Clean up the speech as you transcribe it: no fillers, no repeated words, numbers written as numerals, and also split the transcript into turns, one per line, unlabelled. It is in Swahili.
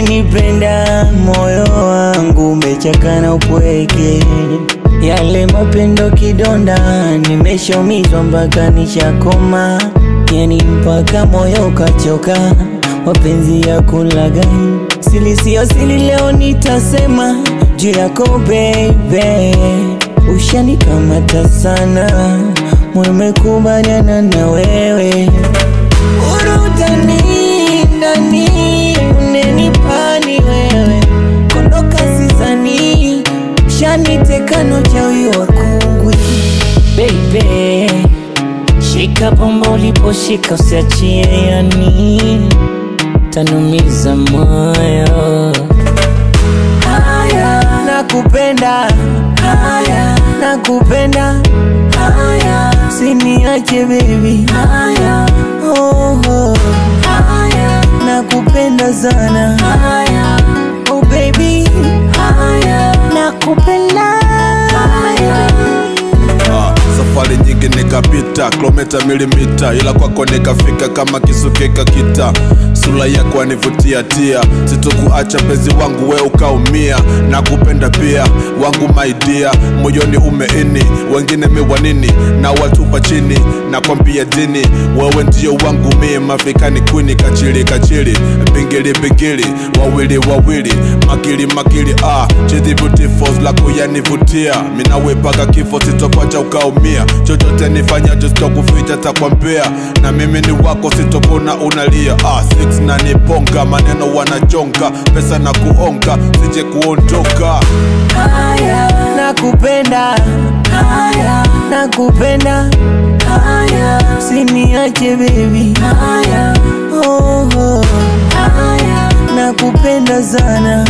umenipenda, moyo wangu umechakana upweke. Yale mapendo kidonda, nimeshomizwa mpaka nishakoma. Yani mpaka moyo ukachoka, mapenzi ya kulagai. Sili sio sili, leo nitasema juu yako baby. Ushanikamata sana, moyo umekubaliana na wewe. Urudani ndani, unenipani wewe. Kondoka sizani, shanitekano chawi wa kungwi. Baby, shika pombo uliposhika usiachie, yani tanumiza moyo. Haya, nakupenda. Haya, nakupenda. Haya, usiniache baby. Haya, oh, oh. Haya, nakupenda sana. Haya, oh baby. Haya, nakupenda. Haya.
Safari nyingi nikapita, kilomita milimita, ila kwako nikafika kama kisukeka kita. Sura yako anivutia tia, sitokuacha penzi wangu we ukaumia. Nakupenda pia wangu my dear, moyoni umeini, wengine miwanini na watupa chini. Nakwambia dini, wewe ndio wangu mie, mafikani kwini. Kachili kachili, bingili bingili, wawili wawili, makili makili. Chithi beautiful lako yanivutia, minawe paka kifo sitokuacha ukaumia. Chochote nifanyacho sitokuficha takwambia, na mimi ni wako sitokona unalia. Six na niponga, maneno wanachonga, pesa na kuonga, sije kuondoka.
Haya, nakupenda. Haya, nakupenda. Haya, usiniache baby. Haya, oh, oh. Haya, nakupenda sana.